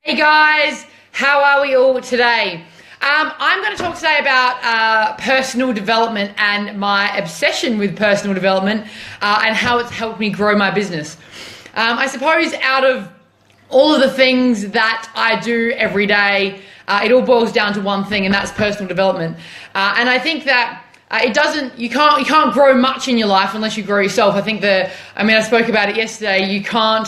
Hey guys, how are we all today? I'm going to talk today about personal development and my obsession with personal development and how it's helped me grow my business. I suppose out of all of the things that I do every day, it all boils down to one thing, and that's personal development. And I think that you can't grow much in your life unless you grow yourself. I spoke about it yesterday. You can't,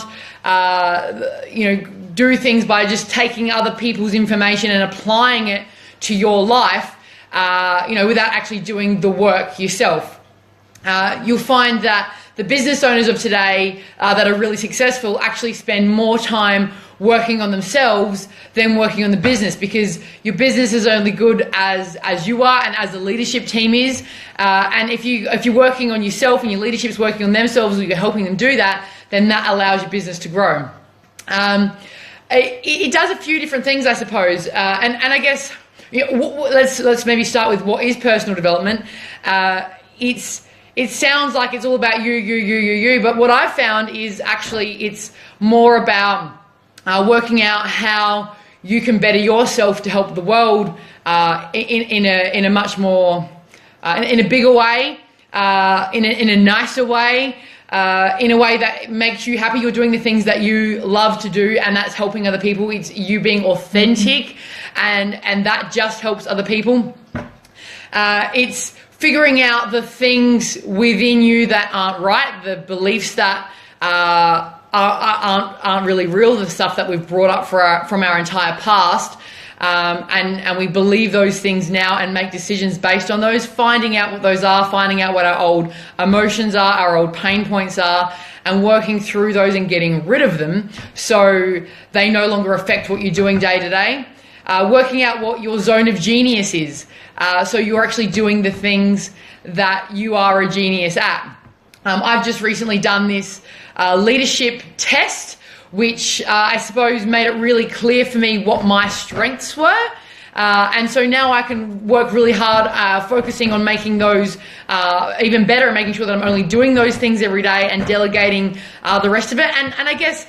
do things by just taking other people's information and applying it to your life, without actually doing the work yourself. You'll find that the business owners of today that are really successful actually spend more time working on themselves than working on the business, because your business is only good as you are and as the leadership team is. And if you're working on yourself and your leadership's working on themselves, or you're helping them do that, then that allows your business to grow. It does a few different things, I suppose, and I guess let's maybe start with what is personal development. It sounds like it's all about you, but what I've found is actually it's more about working out how you can better yourself to help the world in a much more in a bigger way, in a nicer way. In a way that makes you happy. You're doing the things that you love to do, and that's helping other people. It's you being authentic, and that just helps other people. It's figuring out the things within you that aren't right, the beliefs that aren't really real, the stuff that we've brought up from our entire past. And we believe those things now and make decisions based on those, finding out what those are, finding out what our old emotions are, our old pain points are, and working through those and getting rid of them so they no longer affect what you're doing day to day. Working out what your zone of genius is, so you're actually doing the things that you are a genius at. I've just recently done this leadership test, which I suppose made it really clear for me what my strengths were. And so now I can work really hard focusing on making those even better and making sure that I'm only doing those things every day and delegating the rest of it. And I guess,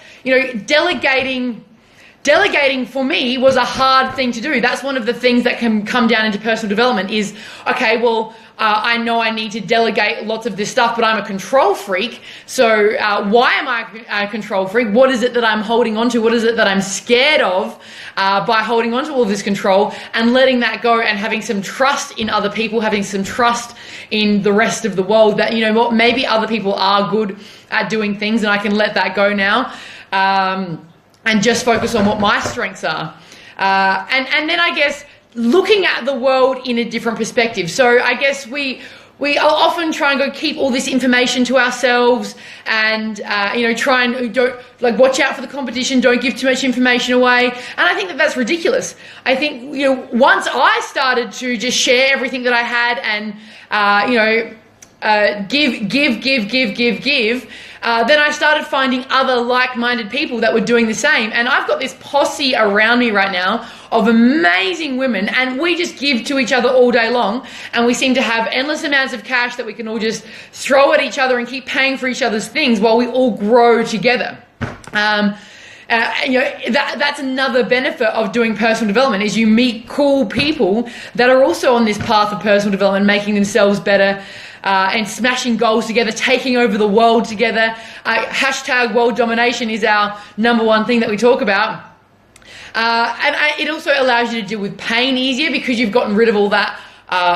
delegating for me was a hard thing to do. That's one of the things that can come down into personal development is, okay, well, I know I need to delegate lots of this stuff, but I'm a control freak. So why am I a control freak? What is it that I'm holding on to? What is it that I'm scared of by holding on to all this control and letting that go and having some trust in other people, having some trust in the rest of the world that, maybe other people are good at doing things and I can let that go now and just focus on what my strengths are. And then I guess looking at the world in a different perspective. So I guess we often try and go keep all this information to ourselves and, try and don't watch out for the competition. Don't give too much information away. And I think that that's ridiculous. I think, once I started to just share everything that I had and, give, then I started finding other like-minded people that were doing the same. And I've got this posse around me right now of amazing women, and we just give to each other all day long, and we seem to have endless amounts of cash that we can all just throw at each other and keep paying for each other's things while we all grow together. That's another benefit of doing personal development is you meet cool people that are also on this path of personal development, making themselves better, and smashing goals together, taking over the world together. Hashtag world domination is our number one thing that we talk about. It also allows you to deal with pain easier because you've gotten rid of all that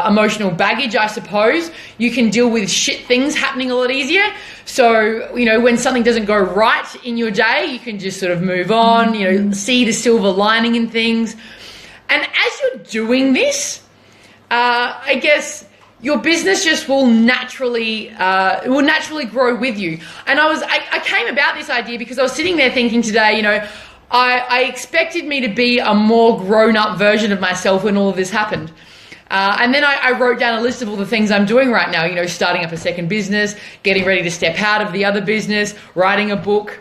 emotional baggage, I suppose. You can deal with shit things happening a lot easier. So, when something doesn't go right in your day, you can just sort of move on, see the silver lining in things. And as you're doing this, I guess your business just will naturally grow with you. And I came about this idea because I was sitting there thinking today, I expected me to be a more grown-up version of myself when all of this happened. And then I wrote down a list of all the things I'm doing right now, starting up a second business, getting ready to step out of the other business, writing a book,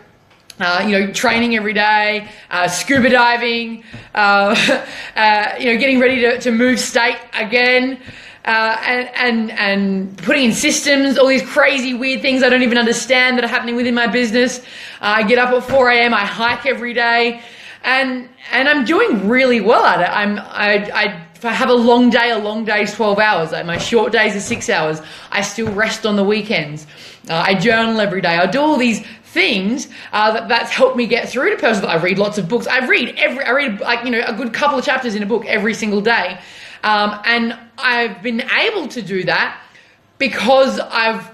training every day, scuba diving, getting ready to move state again, and putting in systems, all these crazy weird things I don't even understand that are happening within my business. I get up at 4 a.m, I hike every day. and I'm doing really well at it. If I have a long day is 12 hours. Like my short days are 6 hours. I still rest on the weekends. I journal every day. I do all these things that's helped me get through to personal. I read lots of books. I read like, you know, a good couple of chapters in a book every single day. And I've been able to do that because I've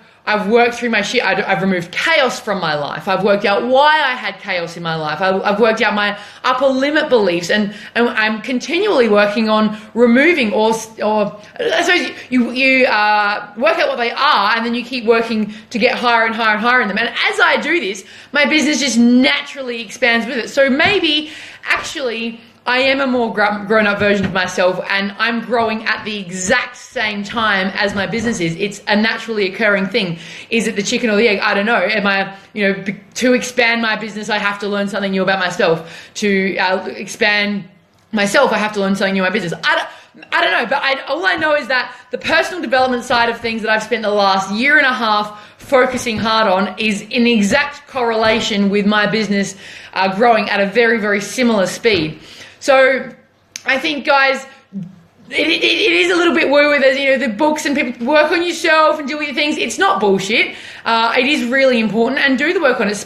worked through my shit. I've removed chaos from my life. I've worked out why I had chaos in my life. I've worked out my upper limit beliefs, and I'm continually working on removing or I suppose you work out what they are, and then you keep working to get higher and higher and higher in them. And as I do this, my business just naturally expands with it. So maybe actually I am a more grown-up version of myself, and I'm growing at the exact same time as my business is. It's a naturally occurring thing. Is it the chicken or the egg? I don't know. Am I, you know, to expand my business, I have to learn something new about myself. To expand myself, I have to learn something new about my business. I don't know, but all I know is that the personal development side of things that I've spent the last year and a half focusing hard on is in exact correlation with my business growing at a very, very similar speed. So I think, guys, it is a little bit woo-woo. There's, you know, the books and people work on yourself and do your things. It's not bullshit. It is really important, and do the work on it.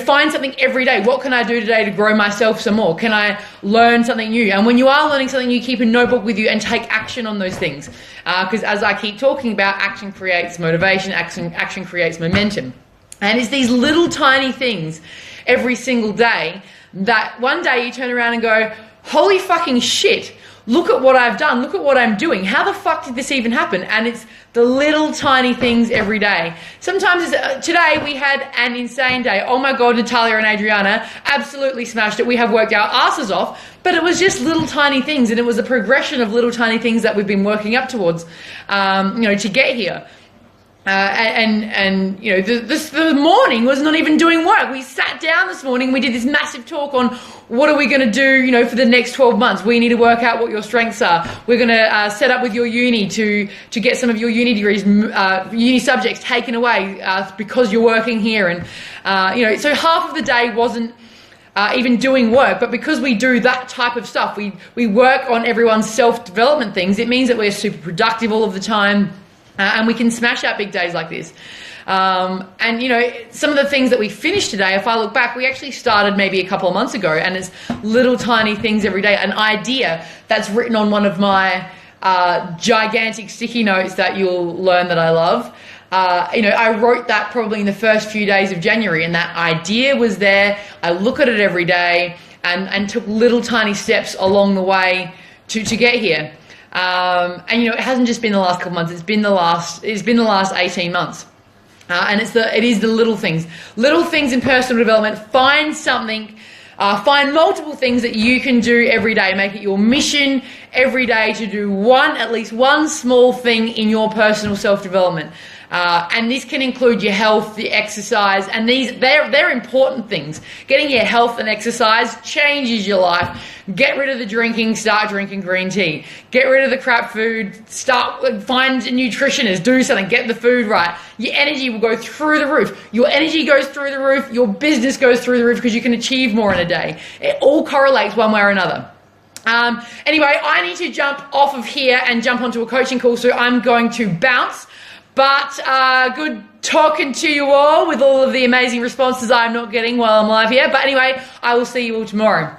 Find something every day. What can I do today to grow myself some more? Can I learn something new? And when you are learning something new, keep a notebook with you and take action on those things. Because as I keep talking about, action creates motivation, action creates momentum. And it's these little tiny things every single day that one day you turn around and go, holy fucking shit, look at what I've done, look at what I'm doing, how the fuck did this even happen? And it's the little tiny things every day. Sometimes today we had an insane day. Oh my God, Natalia and Adriana absolutely smashed it. We have worked our asses off, but it was just little tiny things, and it was a progression of little tiny things that we've been working up towards, to get here. The morning was not even doing work. We sat down this morning, we did this massive talk on what are we going to do, for the next 12 months. We need to work out what your strengths are. We're going to set up with your uni to get some of your uni degrees, uni subjects taken away because you're working here. And, so half of the day wasn't even doing work, but because we do that type of stuff, we work on everyone's self-development things. It means that we're super productive all of the time. And we can smash out big days like this. Some of the things that we finished today, if I look back, we actually started maybe a couple of months ago, and it's little tiny things every day. An idea that's written on one of my gigantic sticky notes that you'll learn that I love. I wrote that probably in the first few days of January, and that idea was there. I look at it every day and took little tiny steps along the way to get here. It hasn't just been the last couple months. It's been the last 18 months. And it is the little things in personal development. Find something, find multiple things that you can do every day. Make it your mission every day to do at least one small thing in your personal self-development. And this can include your health, the exercise, and they're important things. Getting your health and exercise changes your life. Get rid of the drinking, start drinking green tea. Get rid of the crap food, find a nutritionist, do something, get the food right. Your energy will go through the roof. Your energy goes through the roof, your business goes through the roof because you can achieve more in a day. It all correlates one way or another. Anyway, I need to jump off of here and jump onto a coaching call, so I'm going to bounce. But good talking to you all with all of the amazing responses I'm not getting while I'm live here. But anyway, I will see you all tomorrow.